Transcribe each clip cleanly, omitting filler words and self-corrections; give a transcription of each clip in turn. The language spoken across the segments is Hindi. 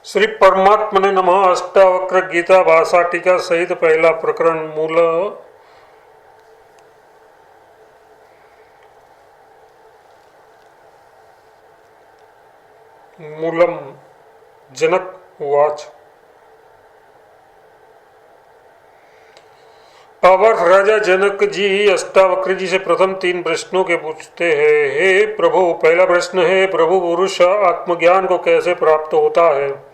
श्री परमात्मने नमः। अष्टावक्र गीता भाषा टीका सहित पहला प्रकरण मूलम। जनक उवाच। पावर्थ राजा जनक जी अष्टावक्र जी से प्रथम 3 प्रश्नों के पूछते हैं। हे प्रभु, पहला प्रश्न है, प्रभु पुरुष आत्मज्ञान को कैसे प्राप्त होता है?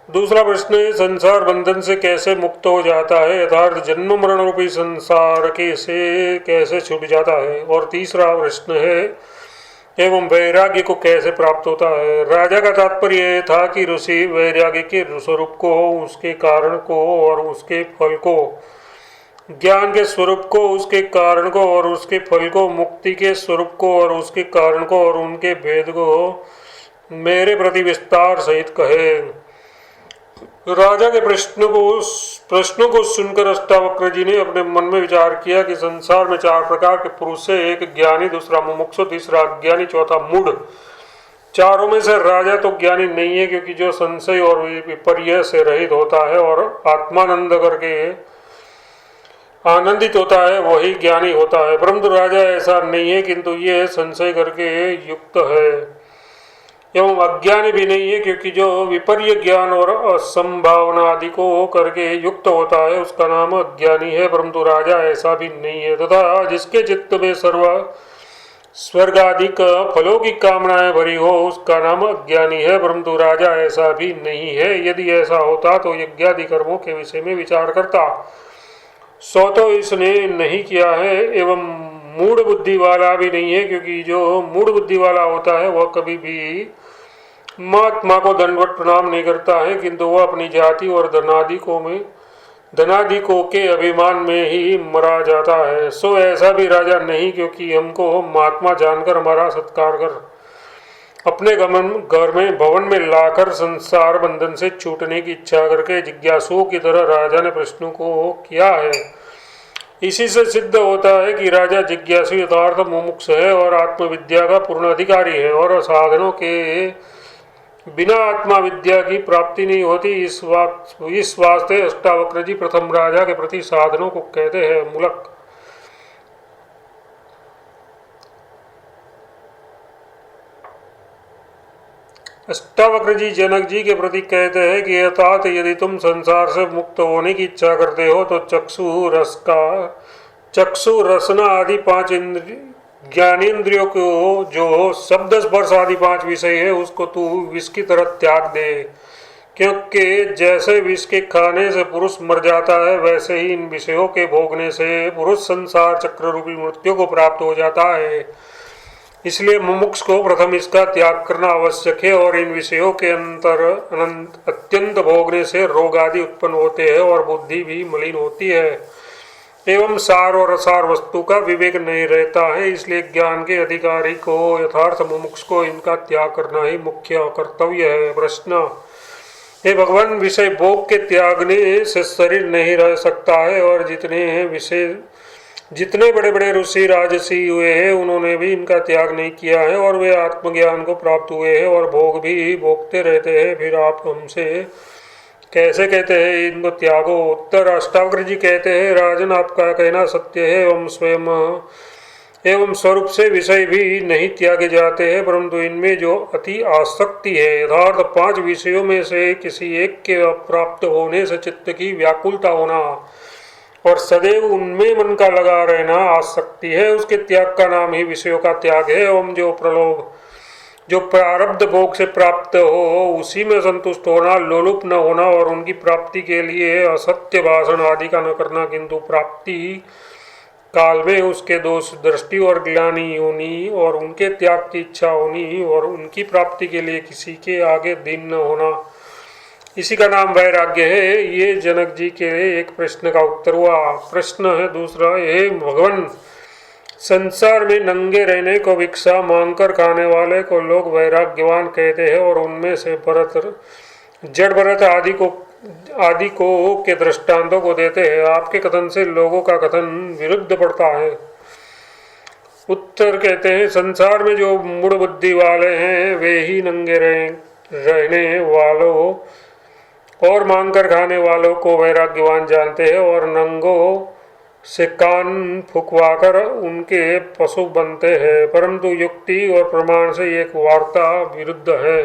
दूसरा प्रश्न है, संसार बंधन से कैसे मुक्त हो जाता है, यथार्थ जन्म मरण रूपी संसार के से कैसे छूट जाता है? और तीसरा प्रश्न है, एवं वैराग्य को कैसे प्राप्त होता है? राजा का तात्पर्य यह था कि ऋषि वैराग्य के स्वरूप को, उसके कारण को और उसके फल को, ज्ञान के स्वरूप को, उसके कारण को और उसके फल को, मुक्ति के स्वरूप को और उसके कारण को और उनके भेद को मेरे प्रति विस्तार सहित कहे। राजा के प्रश्नों को सुनकर अष्टावक्र जी ने अपने मन में विचार किया कि संसार में 4 प्रकार के पुरुष है, एक ज्ञानी, दूसरा मुमुक्षु, तीसरा अज्ञानी, चौथा मूढ़। चारों में से राजा तो ज्ञानी नहीं है, क्योंकि जो संशय और विपर्य से रहित होता है और आत्मानंद करके आनंदित होता है, वही ज्ञानी होता है। परंतु राजा ऐसा नहीं है, किंतु ये संशय करके युक्त है, एवं अज्ञानी भी नहीं है, क्योंकि जो विपर्य ज्ञान और असंभावना आदि को करके युक्त होता है, उसका नाम अज्ञानी है। परंतु राजा ऐसा भी नहीं है। तथा जिसके चित्त में स्वर्ग आदि फलों की कामनाएं भरी हो, उसका नाम अज्ञानी है। परंतु राजा ऐसा भी नहीं है। यदि ऐसा होता तो यज्ञादि कर्मों के विषय में विचार करता, सो तो इसने नहीं किया है। एवं मूढ़ बुद्धि वाला भी नहीं है, क्योंकि जो मूढ़ बुद्धि वाला होता है वह कभी भी महात्मा को दंडवत प्रणाम नहीं करता है, किंतु वह अपनी जाति और धनादि को के अभिमान में ही मरा जाता है। सो ऐसा भी राजा नहीं, क्योंकि हमको महात्मा जानकर हमारा सत्कार कर अपने घर में भवन में लाकर संसार बंधन से छूटने की इच्छा करके जिज्ञासुओं की तरह राजा ने प्रश्नों को किया है। इसी से सिद्ध होता है कि राजा जिज्ञासु यथार्थ मुमुक्ष है और आत्मविद्या का पूर्ण अधिकारी है, और साधनों के बिना आत्मा विद्या की प्राप्ति नहीं होती। इस वास्ते अष्टावक्र जी प्रथम राजा के प्रति साधनों को कहते हैं मूलक। अष्टावक्र जी जनक जी के प्रति कहते हैं कि अर्थात यदि तुम संसार से मुक्त होने की इच्छा करते हो तो चक्षु रसना आदि 5 ज्ञानेन्द्रियों को, जो शब्द स्पर्श आदि 5 विषय है, उसको तू विष की तरह त्याग दे। क्योंकि जैसे विष के खाने से पुरुष मर जाता है, वैसे ही इन विषयों के भोगने से पुरुष संसार चक्र रूपी मृत्यु को प्राप्त हो जाता है। इसलिए मुमुक्ष को प्रथम इसका त्याग करना आवश्यक है, और इन विषयों के अत्यंत भोगने से रोग आदि उत्पन्न होते हैं और बुद्धि भी मलिन होती है, एवं सार और असार वस्तु का विवेक नहीं रहता है। इसलिए ज्ञान के अधिकारी को, यथार्थ मुमुक्ष को इनका त्याग करना ही मुख्य कर्तव्य है। प्रश्न, हे भगवान, विषय भोग के त्यागने से शरीर नहीं रह सकता है, और जितने बड़े बड़े ऋषि राजसी हुए हैं, उन्होंने भी इनका त्याग नहीं किया है, और वे आत्मज्ञान को प्राप्त हुए हैं और भोग भी भोगते रहते हैं। फिर आप हमसे कैसे कहते हैं इनको त्यागो? उत्तर, अष्टावक्र जी कहते हैं, राजन, आपका कहना सत्य है। एवं स्वरूप से विषय भी नहीं त्यागे जाते हैं, परंतु इनमें जो अति आसक्ति है, यथार्थ 5 विषयों में से किसी एक के प्राप्त होने से चित्त की व्याकुलता होना और सदैव उनमें मन का लगा रहना आसक्ति है, उसके त्याग का नाम ही विषयों का त्याग है। एवं जो प्रारब्ध भोग से प्राप्त हो, उसी में संतुष्ट होना, लोलुप न होना और उनकी प्राप्ति के लिए असत्य भाषण आदि का न करना, किंतु प्राप्ति काल में उसके दोष दृष्टि और ग्लानि होनी और उनके त्याग की इच्छा होनी और उनकी प्राप्ति के लिए किसी के आगे दीन न होना, इसी का नाम वैराग्य है। ये जनक जी के एक प्रश्न का उत्तर हुआ। प्रश्न है दूसरा, हे भगवान, संसार में नंगे रहने को भिक्षा मांगकर खाने वाले को लोग वैराग्यवान कहते हैं, और उनमें से जड़ भरत आदि को के दृष्टांतों को देते हैं। आपके कथन से लोगों का कथन विरुद्ध पड़ता है। उत्तर कहते हैं, संसार में जो मूढ़ बुद्धि वाले हैं वे ही नंगे रहें रहने वालों और मांगकर खाने वालों को वैराग्यवान जानते हैं, और नंगों से कान फुकवाकर उनके पशु बनते हैं। परंतु युक्ति और प्रमाण से एक वार्ता विरुद्ध है।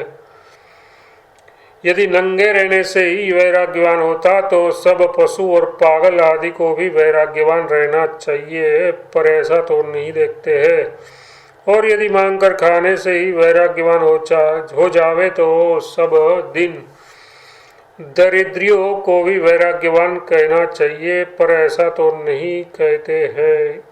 यदि नंगे रहने से ही वैराग्यवान होता तो सब पशु और पागल आदि को भी वैराग्यवान रहना चाहिए, पर ऐसा तो नहीं देखते हैं। और यदि मांगकर खाने से ही वैराग्यवान हो जावे तो सब दिन दरिद्रियों को भी वैराग्यवान कहना चाहिए, पर ऐसा तो नहीं कहते हैं।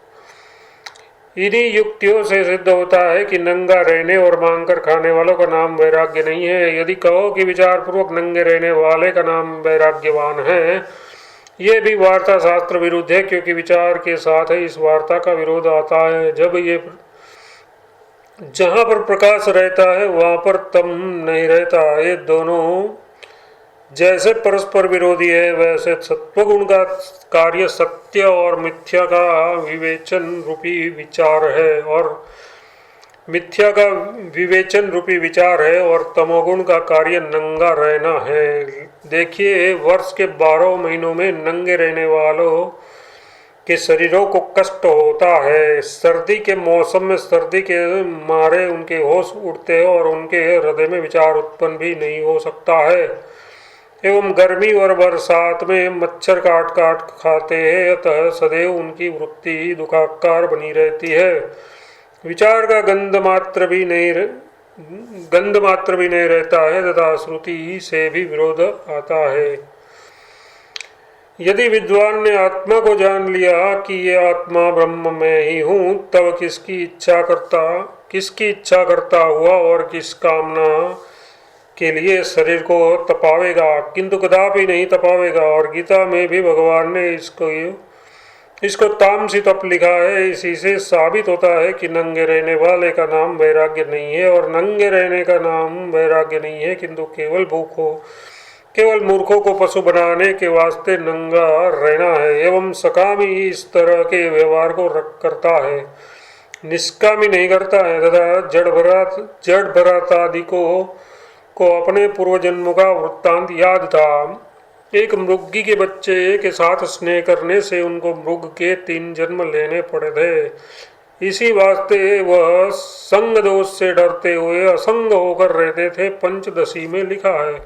इन्हीं युक्तियों से सिद्ध होता है कि नंगा रहने और मांगकर खाने वालों का नाम वैराग्य नहीं है। यदि कहो कि विचार पूर्वक नंगे रहने वाले का नाम वैराग्यवान है, ये भी वार्ता शास्त्र विरुद्ध है, क्योंकि विचार के साथ ही इस वार्ता का विरोध आता है। जहाँ पर प्रकाश रहता है वहाँ पर तम नहीं रहता। ये दोनों जैसे परस्पर विरोधी है, वैसे सत्वगुण का कार्य सत्य और मिथ्या का विवेचन रूपी विचार है, और मिथ्या का विवेचन रूपी विचार है, और तमोगुण का कार्य नंगा रहना है। देखिए, वर्ष के 12 महीनों में नंगे रहने वालों के शरीरों को कष्ट होता है। सर्दी के मौसम में सर्दी के मारे उनके होश उड़ते हैं और उनके हृदय में विचार उत्पन्न भी नहीं हो सकता है। एवं गर्मी और बरसात में मच्छर काट काट खाते हैं, अतः सदैव उनकी वृत्ति दुखाकार बनी रहती है। विचार का गंध मात्र भी नहीं रहता है तथा श्रुति से भी विरोध आता है। यदि विद्वान ने आत्मा को जान लिया कि ये आत्मा ब्रह्म में ही हूँ, तब किसकी इच्छा करता हुआ और किस कामना के लिए शरीर को तपावेगा, किंतु कदापि नहीं तपावेगा। और गीता में भी भगवान ने इसको तामसी तप लिखा है। इसी से साबित होता है कि नंगे रहने वाले का नाम वैराग्य नहीं है, और नंगे रहने का नाम वैराग्य नहीं है, किंतु केवल मूर्खों को पशु बनाने के वास्ते नंगा रहना है। एवं सकामी इस तरह के व्यवहार को करता है, निष्कामी नहीं करता है। तथा जड़ भरात आदि को अपने पूर्व जन्मों का वृत्तांत याद था। एक मृगी के बच्चे के साथ स्नेह करने से उनको मृग के 3 जन्म लेने पड़े थे। इसी वास्ते वह संग दोष से डरते हुए असंग होकर रहते थे। पंचदशी में लिखा है,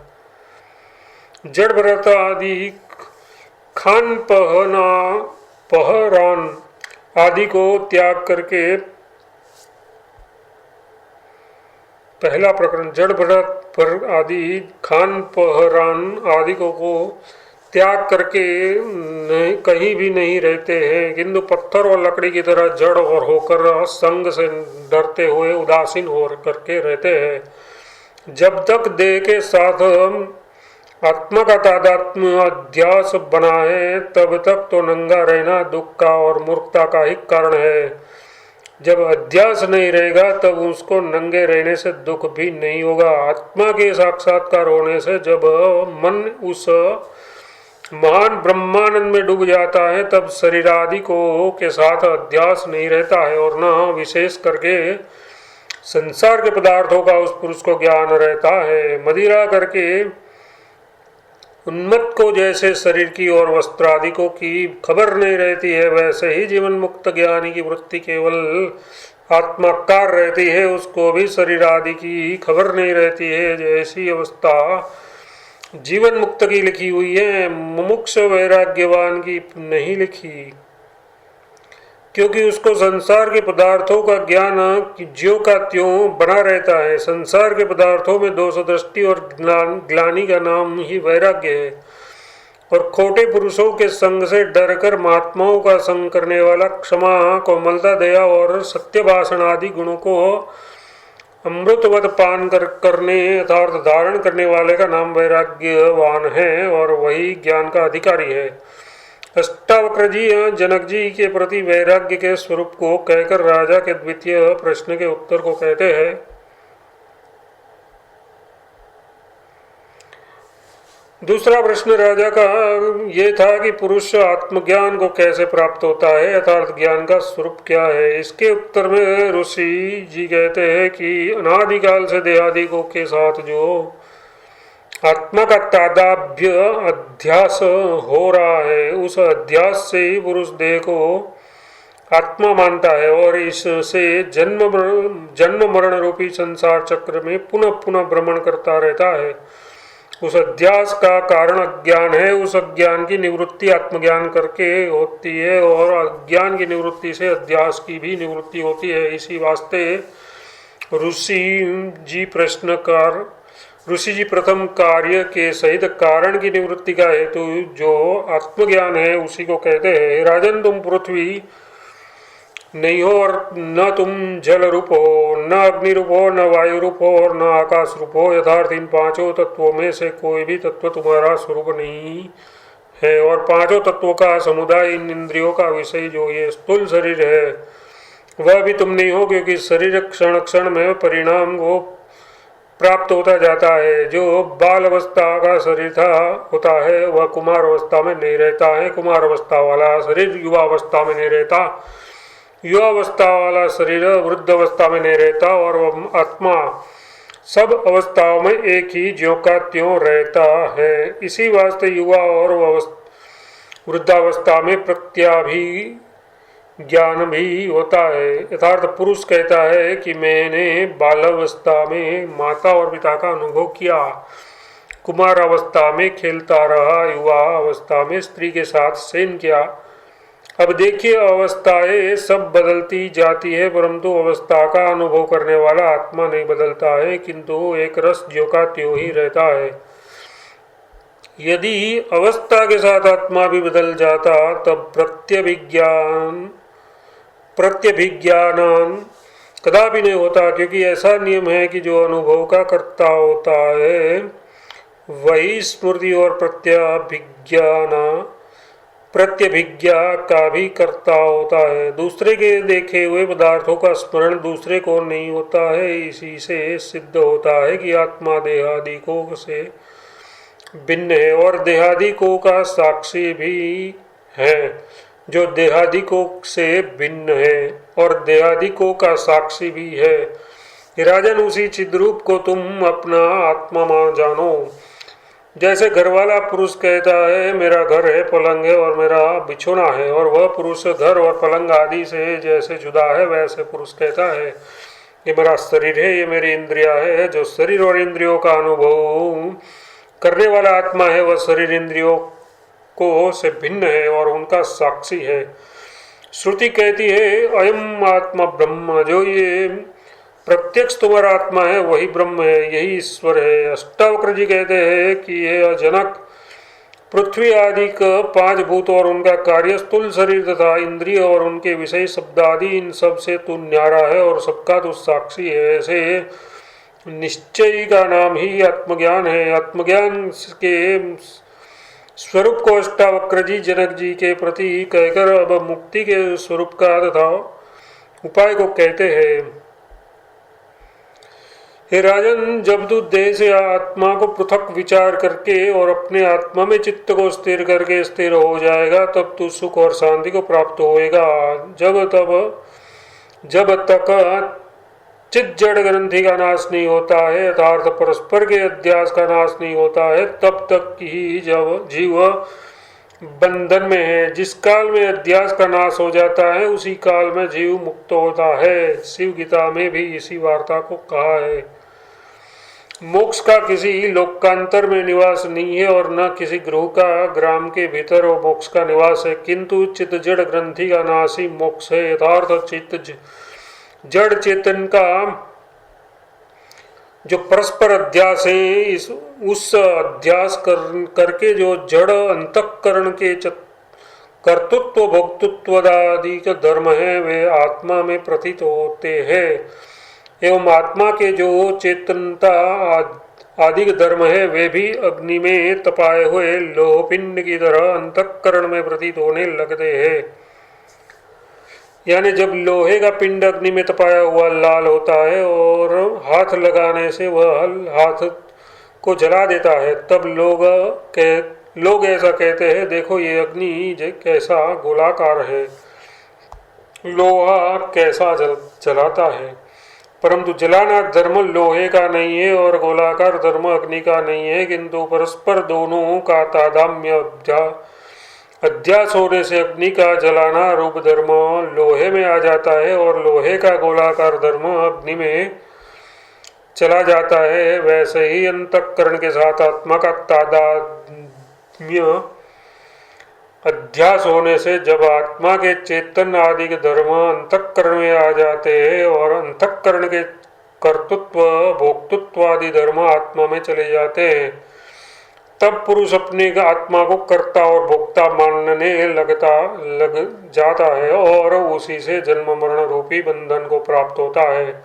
जड़ भरत आदि खान पहरान आदि को त्याग करके, पहला प्रकरण, जड़ भरत आदि खान पहरान आदि को त्याग करके कहीं भी नहीं रहते हैं, किंतु पत्थर और लकड़ी की तरह जड़ और होकर संग से डरते हुए उदासीन हो करके रहते हैं। जब तक देह के साथ आत्मा का तादात्म्य अध्यास बना है, तब तक तो नंगा रहना दुख का और मूर्खता का ही कारण है। जब अध्यास नहीं रहेगा तब उसको नंगे रहने से दुख भी नहीं होगा। आत्मा के साक्षात्कार होने से जब मन उस महान ब्रह्मानंद में डूब जाता है, तब शरीर आदि को के साथ अध्यास नहीं रहता है, और न विशेष करके संसार के पदार्थों का उस पुरुष को ज्ञान रहता है। मदिरा करके उन्मत्त को जैसे शरीर की और वस्त्र आदि को की खबर नहीं रहती है, वैसे ही जीवन मुक्त ज्ञानी की वृत्ति केवल आत्माकार रहती है, उसको भी शरीर आदि की खबर नहीं रहती है। जैसी अवस्था जीवन मुक्त की लिखी हुई है, मुमुक्ष वैराग्यवान की नहीं लिखी, क्योंकि उसको संसार के पदार्थों का ज्ञान ज्यों का त्यों बना रहता है। संसार के पदार्थों में दोष दृष्टि और ग्लानि का नाम ही वैराग्य है, और खोटे पुरुषों के संग से डरकर महात्माओं का संग करने वाला, क्षमा, कोमलता, दया और सत्य भाषण आदि गुणों को अमृतवत पान करने यथार्थ धारण करने वाले का नाम वैराग्यवान है, और वही ज्ञान का अधिकारी है। अष्टावक्र जी जनक जी के प्रति वैराग्य के स्वरूप को कहकर राजा के द्वितीय प्रश्न के उत्तर को कहते हैं, दूसरा प्रश्न राजा का ये था कि पुरुष आत्मज्ञान को कैसे प्राप्त होता है, यथार्थ ज्ञान का स्वरूप क्या है। इसके उत्तर में ऋषि जी कहते हैं कि अनादिकाल से देहादिकों के साथ जो आत्मा का तादात्म्य अध्यास हो रहा है, उस अध्यास से ही पुरुष देह को आत्मा मानता है और इससे जन्म मरण रूपी संसार चक्र में पुनः पुनः भ्रमण करता रहता है। उस अध्यास का कारण अज्ञान है। उस अज्ञान की निवृत्ति आत्मज्ञान करके होती है और अज्ञान की निवृत्ति से अध्यास की भी निवृत्ति होती है। इसी वास्ते ऋषि जी प्रथम कार्य के सहित कारण की निवृत्ति का हेतु जो आत्मज्ञान है उसी को कहते हैं। राजन, तुम पृथ्वी नहीं हो और न तुम जल रूप हो, न अग्नि रूप हो, न वायु रूप हो और न आकाश रूप हो। यथार्थ इन पांचों तत्वों में से कोई भी तत्व तुम्हारा स्वरूप नहीं है और पांचों तत्वों का समुदाय इन इंद्रियों का विषय जो ये स्थूल शरीर है वह भी तुम नहीं हो, क्योंकि शरीर क्षण क्षण में परिणाम को प्राप्त होता जाता है। जो बाल अवस्था का शरीर होता है वह कुमार अवस्था में नहीं रहता है। कुमार अवस्था वाला शरीर युवा अवस्था में नहीं रहता, युवावस्था वाला शरीर वृद्ध अवस्था में नहीं रहता और आत्मा सब अवस्थाओं में एक ही ज्यों का त्यों रहता है। इसी वास्ते युवा और वृद्धावस्था में प्रत्याभिज्ञान भी होता है। यथार्थ पुरुष कहता है कि मैंने बालावस्था में माता और पिता का अनुभव किया, कुमार अवस्था में खेलता रहा, युवा अवस्था में स्त्री के साथ शयन किया। अब देखिए, अवस्थाएं सब बदलती जाती है परंतु अवस्था का अनुभव करने वाला आत्मा नहीं बदलता है, किंतु एक रस ज्यों का त्यों ही रहता है। यदि अवस्था के साथ आत्मा भी बदल जाता तब प्रत्यभिज्ञान कदापि नहीं होता, क्योंकि ऐसा नियम है कि जो अनुभव का कर्ता होता है वही स्मृति और प्रत्यभिज्ञा का भी कर्ता होता है। दूसरे के देखे हुए पदार्थों का स्मरण दूसरे को नहीं होता है। इसी से सिद्ध होता है कि आत्मा देहादिकों से भिन्न है और देहादिकों का साक्षी भी है, जो देहादिकों से भिन्न है और देहादिकों का साक्षी भी है। राजन, उसी चिद्रूप को तुम अपना आत्मा मान जानो। जैसे घरवाला पुरुष कहता है मेरा घर है, पलंग है और मेरा बिछोना है, और वह पुरुष घर और पलंग आदि से जैसे जुदा है वैसे पुरुष कहता है ये मेरा शरीर है, ये मेरी इंद्रिया है। जो शरीर और इंद्रियों का अनुभव करने वाला आत्मा है वह शरीर इंद्रियों को से भिन्न है और उनका साक्षी है। श्रुति कहती है अयम आत्मा ब्रह्म, जो ये प्रत्यक्ष तुम्हारा आत्मा है वही ब्रह्म है, यही ईश्वर है। अष्टावक्र जी कहते हैं कि यह जनक पृथ्वी आदि का पांच भूत और उनका कार्य स्थूल शरीर तथा इंद्रिय और उनके विषय शब्द आदि इन सब से तू न्यारा है और सबका तू साक्षी है। ऐसे निश्चय का नाम ही आत्मज्ञान है। आत्मज्ञान के स्वरूप को अष्टावक्र जी जनक जी के प्रति कहकर अब मुक्ति के स्वरूप का तथा उपाय को कहते हैं। हे राजन, जब तू देह से आत्मा को पृथक विचार करके और अपने आत्मा में चित्त को स्थिर करके स्थिर हो जाएगा तब तू सुख और शांति को प्राप्त होएगा। जब तक चित जड़ ग्रंथि का नाश नहीं होता है, यथार्थ परस्पर के अध्यास का नाश नहीं होता है, तब तक ही जब जीव बंधन में है। जिस काल में अध्यास का नाश हो जाता है उसी काल में जीव मुक्त होता है। शिव गीता में भी इसी वार्ता को कहा है। मोक्ष का किसी लोकांतर में निवास नहीं है और न किसी गृह का ग्राम के भीतर वो मोक्ष का निवास है, किंतु चित्त जड़ ग्रंथि का नाश ही मोक्ष है। यथार्थ चित्त जड़ चेतन का जो परस्पर अध्यास है, उस अध्यास करके जो जड़ अंतःकरण के कर्तृत्व भोक्तृत्व आदि के धर्म है वे आत्मा में प्रतीत होते हैं, एवं आत्मा के जो चेतनता आदि धर्म है वे भी अग्नि में तपाए हुए लोहपिंड की तरह अंतःकरण में प्रतीत होने लगते हैं। यानी जब लोहे का पिंड अग्नि में तपाया हुआ लाल होता है और हाथ लगाने से वह हाथ को जला देता है। तब लोग ऐसा कहते हैं, देखो ये अग्नि कैसा गोलाकार है, लोहा कैसा जलाता है। परंतु जलाना धर्म लोहे का नहीं है और गोलाकार धर्म अग्नि का नहीं है, किंतु परस्पर दोनों का तादात्म्य अध्यास होने से अग्नि का जलाना रूप धर्म लोहे में आ जाता है और लोहे का गोलाकार धर्म अग्नि में चला जाता है। वैसे ही अंतःकरण के साथ आत्मा का तादात्म्य अध्यास होने से जब आत्मा के चेतन आदि के धर्म अंतःकरण में आ जाते हैं और अंतःकरण के कर्तृत्व भोक्तृत्व आदि धर्म आत्मा में चले जाते हैं, तब पुरुष अपने आत्मा को कर्ता और भोक्ता मानने लग जाता है और उसी से जन्म मरण रूपी बंधन को प्राप्त होता है।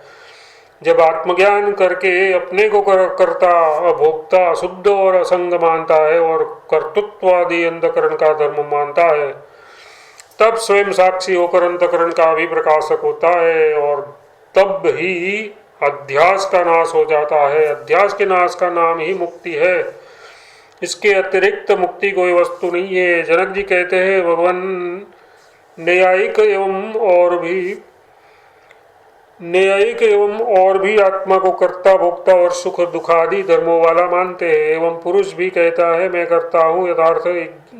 जब आत्मज्ञान करके अपने को कर्ता भोक्ता शुद्ध और असंग मानता है और कर्तृत्वादि अंतःकरण का धर्म मानता है, तब स्वयं साक्षी होकर अंतःकरण का भी प्रकाशक होता है और तब ही अध्यास का नाश हो जाता है। अध्यास के नाश का नाम ही मुक्ति है, इसके अतिरिक्त मुक्ति कोई वस्तु नहीं है। जनक जी कहते हैं, भगवान न्यायिक एवं और भी आत्मा को कर्ता भोक्ता और सुख दुखादि धर्मों वाला मानते हैं। एवं पुरुष भी कहता है, मैं करता हूँ, यथार्थ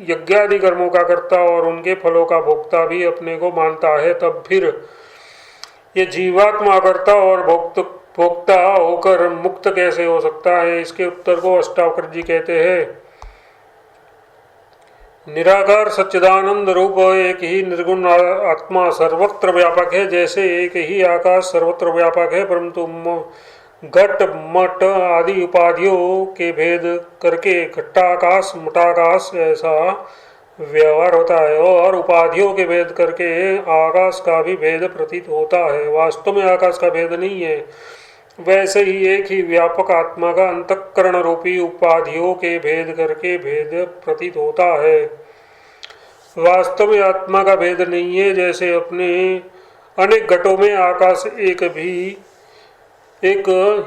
यज्ञादि कर्मों का कर्ता और उनके फलों का भोक्ता भी अपने को मानता है। तब फिर ये जीवात्मा कर्ता और भोक्ता होकर मुक्त कैसे हो सकता है? इसके उत्तर को अष्टावक्र जी कहते हैं, निराकार सच्चिदानंद रूप एक ही निर्गुण आत्मा सर्वत्र व्यापक है। जैसे एक ही आकाश सर्वत्र व्यापक है, परंतु घट मट आदि उपाधियों के भेद करके घटाकाश मटाकाश ऐसा व्यवहार होता है और उपाधियों के भेद करके आकाश का भी भेद प्रतीत होता है। वास्तव में आकाश का भेद नहीं है। वैसे ही एक ही व्यापक आत्मा का अंतःकरण रूपी उपाधियों के भेद करके भेद प्रतीत होता है। वास्तव में आत्मा का भेद नहीं है। जैसे अपने अनेक घटों में आकाश एक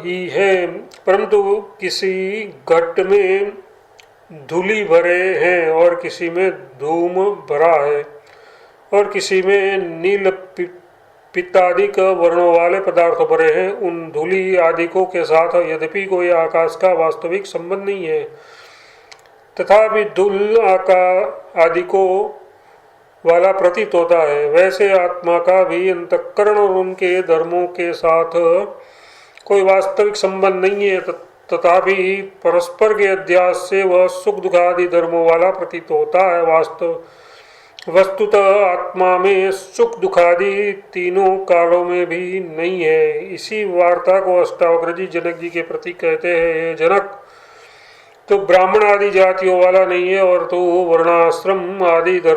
ही है, परंतु किसी घट में धूलि भरे हैं और किसी में धूम भरा है और किसी में नील पित्तादिक वर्णों वाले पदार्थ भरे हैं। उन धूलि आदिकों के साथ यद्यपि कोई आकाश का वास्तविक संबंध नहीं है, तथापि धूल आदिकों वाला प्रतीत होता है। वैसे आत्मा का भी अंतःकरण और उनके धर्मों के साथ कोई वास्तविक संबंध नहीं है, तथापि परस्पर के अध्यास से वह सुख दुखादि धर्मों वाला प्रतीत होता है। वस्तुतः आत्मा में सुख दुखादि तीनों कालों में भी नहीं है। इसी वार्ता को अष्टावक्र जी जनक जी के प्रति कहते हैं, जनक तो ब्राह्मण आदि जातियों वाला नहीं है और तो वर्णाश्रम आदि के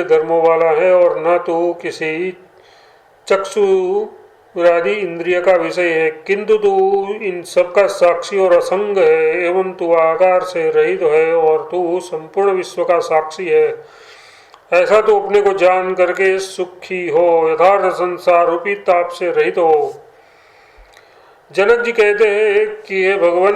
धर्मों वाला है और न तो किसी चक्षु आदि इंद्रिय का विषय है, किंतु तू इन सब का साक्षी और असंग है। एवं तू आकार से रहित है और तू संपूर्ण विश्व का साक्षी है। ऐसा तो अपने को जान करके सुखी हो, यथार्थ संसार रूपी ताप से रहित हो। जनक जी कहते हैं कि हे भगवान,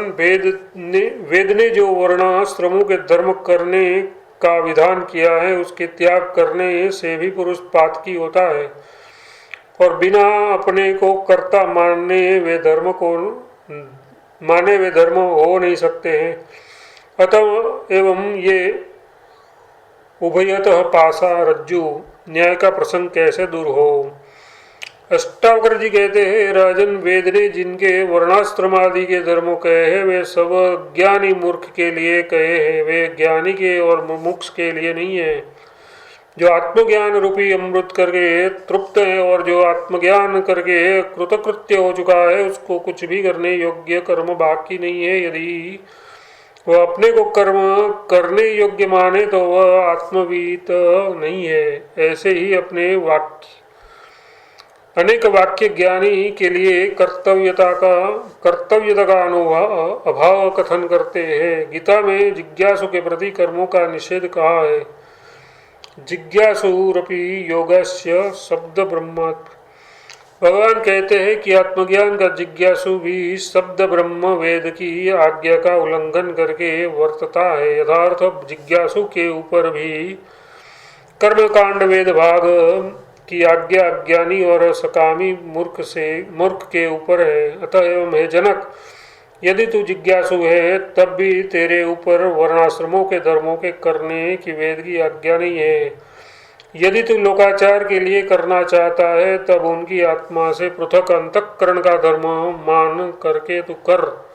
वेद ने जो वर्णाश्रमों के धर्म करने का विधान किया है, उसके त्याग करने से भी पुरुष पातकी होता है और बिना अपने को कर्ता माने वे धर्म हो नहीं सकते हैं। अतः एवं ये उभयतः पासा रज्जु न्याय का प्रसंग कैसे दूर हो? अष्टावक्र जी कहते हैं, राजन, वेद ने जिनके वर्णाश्रम आदि के धर्मों कहे हैं वे सब ज्ञानी मूर्ख के लिए कहे हैं, वे ज्ञानी के और मुमुक्ष के लिए नहीं है। जो आत्मज्ञान रूपी अमृत करके तृप्त है और जो आत्मज्ञान करके कृतकृत्य हो चुका है, उसको कुछ भी करने योग्य कर्म बाकी नहीं है। यदि वह अपने को कर्म करने योग्य माने तो वह आत्मवीत नहीं है। ऐसे ही अपने अनेक वाक्य ज्ञानी के लिए कर्तव्यता का अभाव कथन करते हैं। गीता में जिज्ञासु के प्रति कर्मों का निषेध कहा है। जिज्ञासुरपि योगस्य शब्द ब्रह्म भगवान कहते हैं कि आत्मज्ञान का जिज्ञासु भी शब्द ब्रह्म वेद की आज्ञा का उल्लंघन करके वर्तता है। यथार्थ जिज्ञासु के ऊपर भी कर्मकांड वेद भाग की आज्ञा अज्ञानी और सकामी मूर्ख के ऊपर है। अतएव हे जनक, यदि तू जिज्ञासु है तब भी तेरे ऊपर वर्णाश्रमों के धर्मों के करने की वेद की आज्ञा नहीं है। यदि तू लोकाचार के लिए करना चाहता है तब उनकी आत्मा से पृथक अंतःकरण का धर्म मान करके तू कर।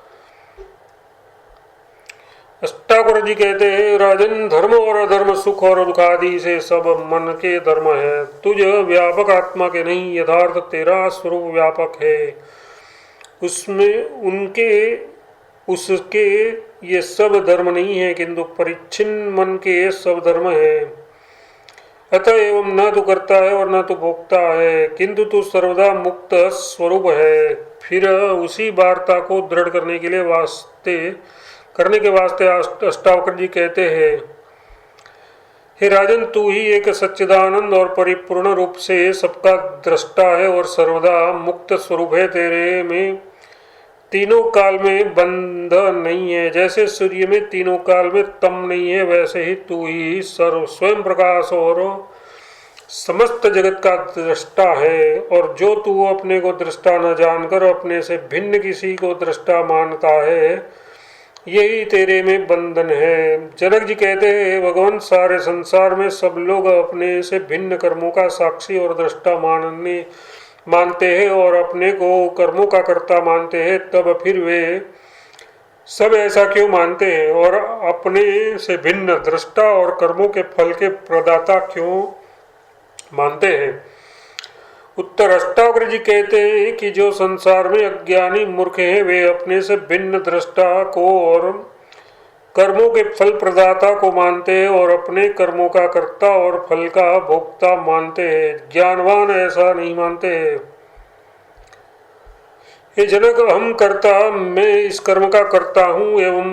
अष्टावक्र जी कहते हैं, राजन, धर्म और अधर्म, सुख और दुख आदि से सब मन के धर्म है। तुझ व्यापक आत्मा के नहीं, यथार्थ तेरा स्वरूप व्यापक है। उसके ये सब धर्म नहीं है, किंतु परिच्छिन्न मन के सब धर्म है। अतएव न तो करता है और न तो भोगता है, किंतु तू सर्वदा मुक्त स्वरूप है। फिर उसी वार्ता को दृढ़ करने के वास्ते अष्टावक्र जी कहते हैं, हे राजन, तू ही एक सच्चिदानंद और परिपूर्ण रूप से सबका दृष्टा है और सर्वदा मुक्त स्वरूप है। तेरे में तीनों काल में बंध नहीं है। जैसे सूर्य में तीनों काल में तम नहीं है, वैसे ही तू ही सर्व स्वयं प्रकाश और समस्त जगत का दृष्टा है। और जो तू अपने को दृष्टा न जानकर अपने से भिन्न किसी को दृष्टा मानता है, यही तेरे में बंधन है। जनक जी कहते हैं, भगवान, सारे संसार में सब लोग अपने से भिन्न कर्मों का साक्षी और दृष्टा मानते हैं और अपने को कर्मों का कर्ता मानते हैं। तब फिर वे सब ऐसा क्यों मानते हैं और अपने से भिन्न दृष्टा और कर्मों के फल के प्रदाता क्यों मानते हैं? उत्तर अष्टावक्र जी कहते हैं कि जो संसार में अज्ञानी मूर्ख हैं, वे अपने से भिन्न दृष्टा को और कर्मों के फल प्रदाता को मानते हैं और अपने कर्मों का कर्ता और फल का भोक्ता मानते हैं। ज्ञानवान ऐसा नहीं मानते हैं। हे जनक, हम करता, मैं इस कर्म का करता हूँ एवं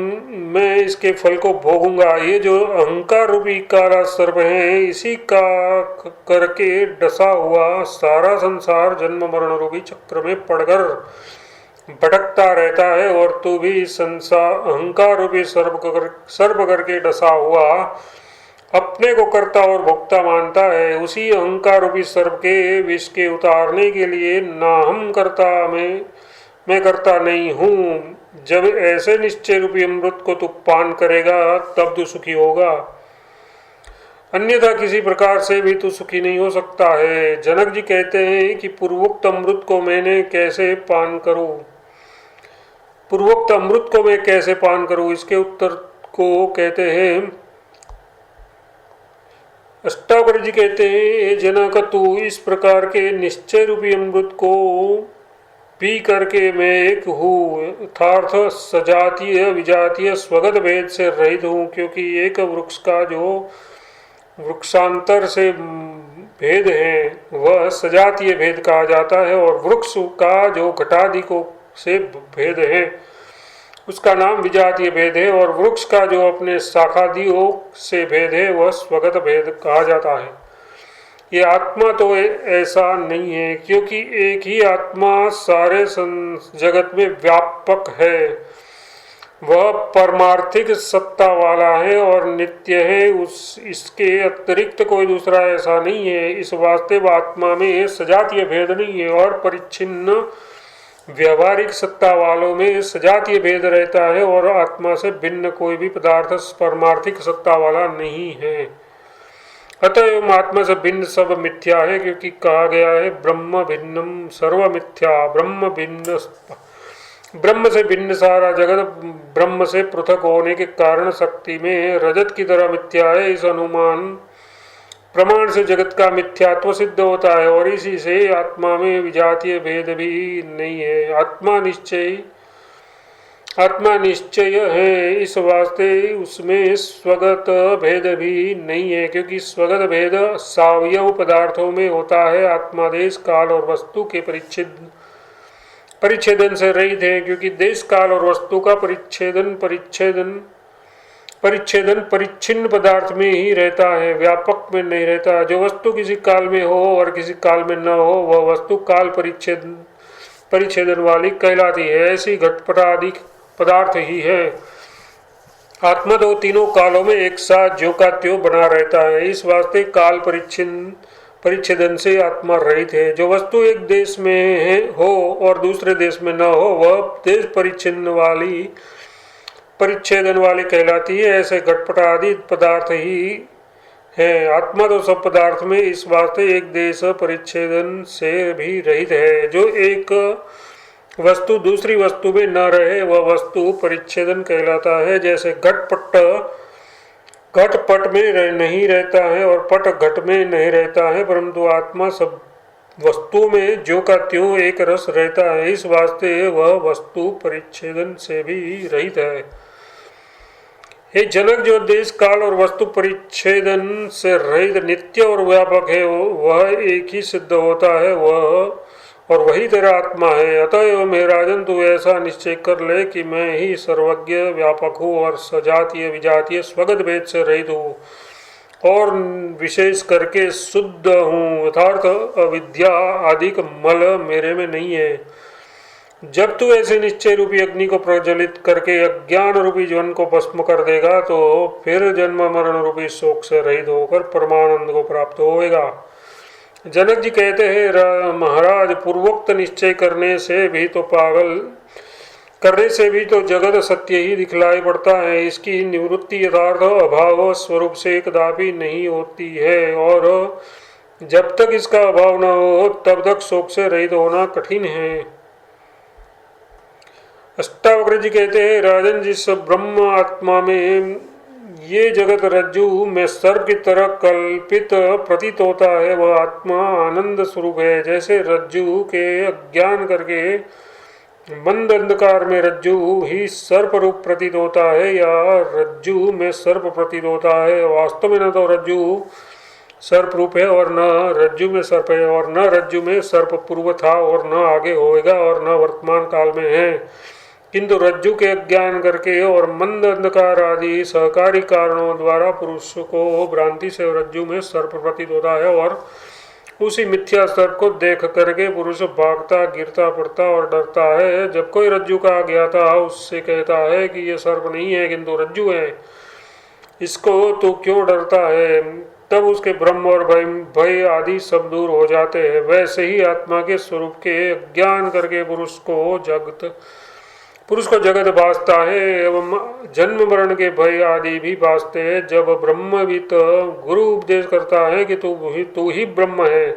मैं इसके फल को भोगूंगा, ये जो अहंकार रूपी काला सर्प है, इसी का करके डसा हुआ सारा संसार जन्म मरण रूपी चक्र में पड़कर भटकता रहता है। और तू भी अहंकार रूपी सर्प करके डसा हुआ अपने को कर्ता और भोक्ता मानता है। उसी अहंकार रूपी सर्प के विष के उतारने के लिए ना हम करता, मैं करता नहीं हूँ। जब ऐसे निश्चय रूपी अमृत को तू पान करेगा तब तू सुखी होगा, अन्यथा किसी प्रकार से भी तू सुखी नहीं हो सकता है। जनक जी कहते हैं कि पूर्वोक्त अमृत को मैं कैसे पान करूं? इसके उत्तर को कहते हैं, अष्टावक्र जी कहते हैं, जनक, तू इस प्रकार के निश्चय रूपी अमृत को पी करके मैं एक हूँ, यथार्थ सजातीय विजातीय स्वगत भेद से रहित हूँ। क्योंकि एक वृक्ष का जो वृक्षांतर से भेद है वह सजातीय भेद कहा जाता है, और वृक्ष का जो घटादि को से भेद है उसका नाम विजातीय भेद है, और वृक्ष का जो अपने शाखादियों से भेद है वह स्वगत भेद कहा जाता है। ये आत्मा तो ऐसा नहीं है, क्योंकि एक ही आत्मा सारे जगत में व्यापक है। वह परमार्थिक सत्ता वाला है और नित्य है, इसके अतिरिक्त कोई दूसरा ऐसा नहीं है। इस वास्तव आत्मा में सजातीय भेद नहीं है, और परिच्छिन्न व्यवहारिक सत्ता वालों में सजातीय भेद रहता है, और आत्मा से भिन्न कोई भी पदार्थ परमार्थिक सत्ता वाला नहीं है। अतएव आत्मा से भिन्न सब मिथ्या है, क्योंकि कहा गया है, ब्रह्म भिन्नम सर्व मिथ्या। ब्रह्म से भिन्न सारा जगत ब्रह्म से पृथक होने के कारण शक्ति में रजत की तरह मिथ्या है। इस अनुमान प्रमाण से जगत का मिथ्यात्व सिद्ध होता है, और इसी से आत्मा में विजातीय भेद भी नहीं है। आत्मा निश्चय है, इस वास्ते उसमें स्वगत भेद भी नहीं है, क्योंकि स्वगत भेद सावयव पदार्थों में होता है। आत्मा देश काल और वस्तु के परिच्छेदन से रहित है, क्योंकि देश काल और वस्तु का परिच्छेदन परिच्छेदन परिच्छिन्न पदार्थ में ही रहता है, व्यापक में नहीं रहता। जो वस्तु किसी काल में हो और किसी काल में न हो वह वस्तु काल परिच्छेदन वाली कहलाती है। ऐसी घटपट आदि पदार्थ ही है। आत्मा तो तीनों कालों में एक साथ ज्यों का त्यों बना रहता है। इस वास्ते काल परिच्छेदन से आत्मा रहित है। जो वस्तु एक देश में है हो और दूसरे देश में न हो वह देश परिच्छेदन वाली कहलाती है। ऐसे घटपट आदि पदार्थ ही है। आत्मा तो सब पदार्थ में इस वास्ते एक देश परिच्छेदन से भी रहित है। जो एक वस्तु दूसरी वस्तु में न रहे वह वस्तु परिच्छेदन कहलाता है। जैसे घट पट में नहीं रहता है और पट घट में नहीं रहता है, परंतु आत्मा सब वस्तुओं में ज्यों का त्यों एक रस रहता है। इस वास्ते वह वस्तु परिच्छेदन से भी रहित है। हे जनक, जो देश काल और वस्तु परिच्छेदन से रहित नित्य और व्यापक है वह एक ही सिद्ध होता है, वह और वही तेरा आत्मा है। अतएव हे राजन, तू ऐसा निश्चय कर ले कि मैं ही सर्वज्ञ व्यापक हूँ और सजातीय विजातीय स्वगत भेद से रहित हूँ और विशेष करके शुद्ध हूँ। यथार्थ अविद्या आदि का मल मेरे में नहीं है। जब तू ऐसे निश्चय रूपी अग्नि को प्रज्वलित करके अज्ञान रूपी जीवन को भस्म कर देगा तो फिर जन्म मरण रूपी शोक से रहित होकर परमानंद को प्राप्त होएगा। जनक जी कहते हैं, महाराज, पूर्वोक्त निश्चय करने से भी तो जगत सत्य ही दिखलाई पड़ता है। इसकी निवृत्ति यथार्थ अभाव स्वरूप से कदापि नहीं होती है और जब तक इसका अभाव न हो तब तक शोक से रहित होना कठिन है। अष्टावक्र जी कहते हैं, राजन, जिस ब्रह्म आत्मा में ये जगत रज्जु में सर्प की तरह कल्पित प्रतीत होता है वह आत्मा आनंद स्वरूप है। जैसे रज्जु के अज्ञान करके मंद अंधकार में रज्जु ही सर्प रूप प्रतीत होता है या रज्जु में सर्प प्रतीत होता है, वास्तव में न तो रज्जु सर्प रूप है और न रज्जु में सर्प है और न रज्जु में सर्प पूर्व था और न आगे होएगा और न वर्तमान काल में है, किंतु रज्जु के अज्ञान करके और मंद अंधकार आदि सहकारी कारणों द्वारा पुरुष को भ्रांति से रज्जु में सर्प प्रतीत होता है और उसी मिथ्या सर्प को देख करके पुरुष भागता गिरता पड़ता और डरता है। जब कोई रज्जु का ज्ञाता उससे कहता है कि ये सर्प नहीं है किंतु रज्जु है, इसको तो क्यों डरता है, तब उसके भ्रम और भय आदि सब दूर हो जाते हैं। वैसे ही आत्मा के स्वरूप के अज्ञान करके पुरुष को जगत भासता है एवं जन्म मरण के भय आदि भी भासते हैं। जब ब्रह्मविद गुरु उपदेश करता है कि तू ही ब्रह्म है,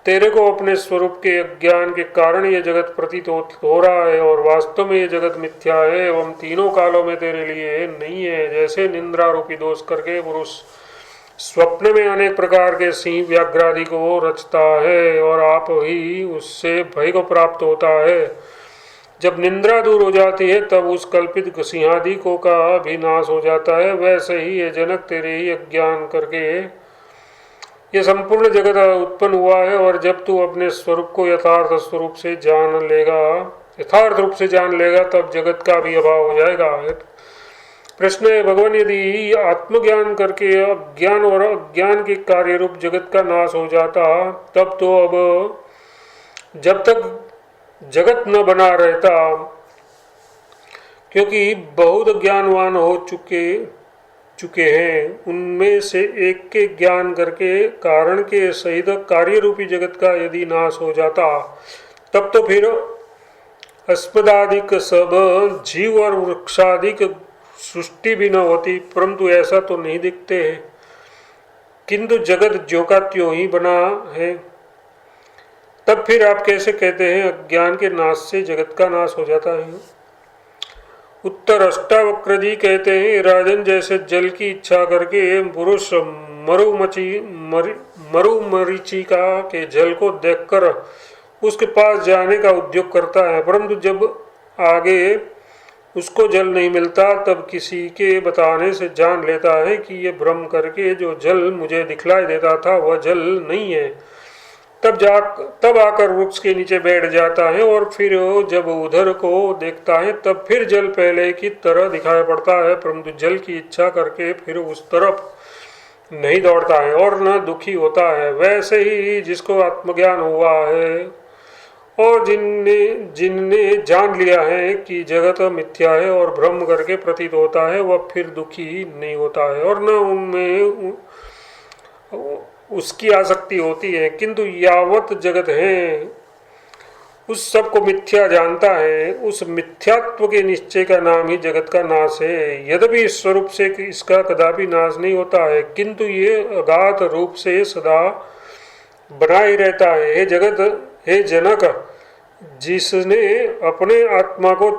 तेरे को अपने स्वरूप के अज्ञान के कारण ये जगत प्रतीत हो रहा है और वास्तव में ये जगत मिथ्या है एवं तीनों कालों में तेरे लिए नहीं है। जैसे निंद्रा रूपी दोष करके पुरुष स्वप्न में अनेक प्रकार के सिंह व्याघ्र आदि को रचता है और आप ही उससे भय को प्राप्त होता है। जब निंद्रा दूर हो जाती है तब उस कल्पित सिंहादि को का भी नाश हो जाता है। वैसे ही ये जनक तेरे ही अज्ञान करके ये संपूर्ण जगत उत्पन्न हुआ है और जब तू अपने स्वरूप को यथार्थ रूप से जान लेगा तब जगत का भी अभाव हो जाएगा। प्रश्न है, भगवान, यदि आत्मज्ञान करके अज्ञान और अज्ञान के कार्य रूप जगत का नाश हो जाता तब तो अब जब तक जगत न बना रहता, क्योंकि बहुत ज्ञानवान हो चुके हैं, उनमें से एक के ज्ञान करके कारण के सहित कार्य रूपी जगत का यदि नाश हो जाता तब तो फिर अस्पदादिक सब जीव और वृक्षादिक सृष्टि भी न होती, परंतु ऐसा तो नहीं दिखते है, किंतु जगत ज्यों का त्यों ही बना है। तब फिर आप कैसे कहते हैं अज्ञान के नाश से जगत का नाश हो जाता है? उत्तर अष्टावक्र जी कहते हैं, राजन, जैसे जल की इच्छा करके पुरुष मरुमरीचिका के जल को देखकर उसके पास जाने का उद्योग करता है, परंतु जब आगे उसको जल नहीं मिलता तब किसी के बताने से जान लेता है कि ये भ्रम करके जो जल मुझे दिखलाई देता था वह जल नहीं है। तब आकर वृक्ष के नीचे बैठ जाता है और फिर जब उधर को देखता है तब फिर जल पहले की तरह दिखाई पड़ता है, परंतु जल की इच्छा करके फिर उस तरफ नहीं दौड़ता है और न दुखी होता है। वैसे ही जिसको आत्मज्ञान हुआ है और जिनने जान लिया है कि जगत मिथ्या है और भ्रम करके प्रतीत होता है, वह फिर दुखी नहीं होता है और न उनमें उसकी आसक्ति होती है, किंतु यावत जगत है उस सब को मिथ्या जानता है। उस मिथ्यात्व के निश्चय का नाम ही जगत का नाश है। यद्यपि इस स्वरूप से इसका कदापि नाश नहीं होता है, किंतु ये अगाध रूप से सदा बना ही रहता है। हे जगत, हे जनक, जिसने अपने आत्मा को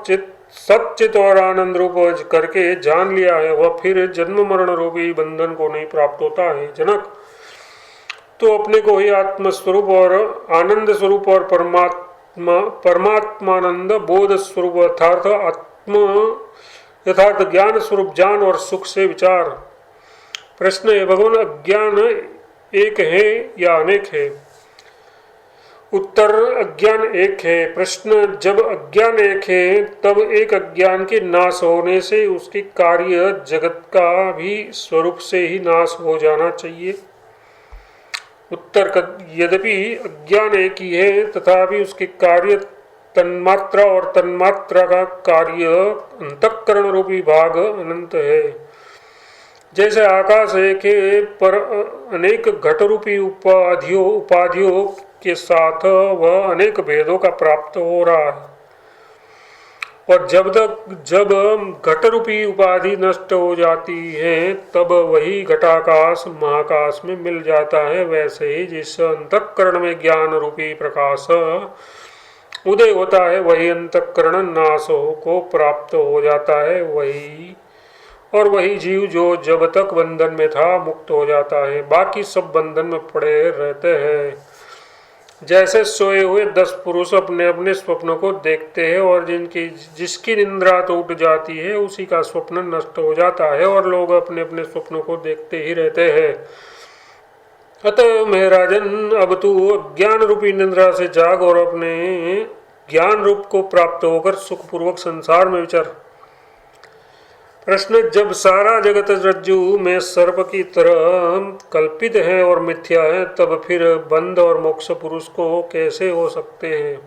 सच्चित और आनंद रूप करके जान लिया है, वह फिर जन्म मरण रूपी बंधन को नहीं प्राप्त होता है। जनक, तो अपने को ही आत्म स्वरूप और आनंद स्वरूप और परमात्मानंद बोध स्वरूप यथार्थ ज्ञान स्वरूप जान और सुख से विचार। प्रश्न है, भगवान, अज्ञान एक है या अनेक है? उत्तर, अज्ञान एक है। प्रश्न, जब अज्ञान एक है तब एक अज्ञान के नाश होने से उसके कार्य जगत का भी स्वरूप से ही नाश हो जाना चाहिए। उत्तर, यद्यपि अज्ञान एक ही है तथापि उसके कार्य तन्मात्रा और तन्मात्रा का कार्य अंतःकरण रूपी भाग अनंत है। जैसे आकाश एक है पर अनेक घट रूपी उपाधियों के साथ वह अनेक भेदों का प्राप्त हो रहा है, और जब घट रूपी उपाधि नष्ट हो जाती है तब वही घटाकाश महाकाश में मिल जाता है। वैसे ही जिस अंतःकरण में ज्ञान रूपी प्रकाश उदय होता है, वही अंतःकरण नाश को प्राप्त हो जाता है। वही जीव जो जब तक बंधन में था मुक्त हो जाता है, बाकी सब बंधन में पड़े रहते हैं। जैसे सोए हुए 10 पुरुष अपने अपने स्वप्नों को देखते हैं और जिसकी निंद्रा तो उठ जाती है उसी का स्वप्न नष्ट हो जाता है, और लोग अपने अपने स्वप्नों को देखते ही रहते हैं। अतः महाराजन, अब तू ज्ञान रूपी निंद्रा से जाग और अपने ज्ञान रूप को प्राप्त होकर सुखपूर्वक संसार में विचर। प्रश्न, जब सारा जगत रज्जु में सर्प की तरह कल्पित है और मिथ्या है, तब फिर बंध और मोक्ष पुरुष को कैसे हो सकते हैं?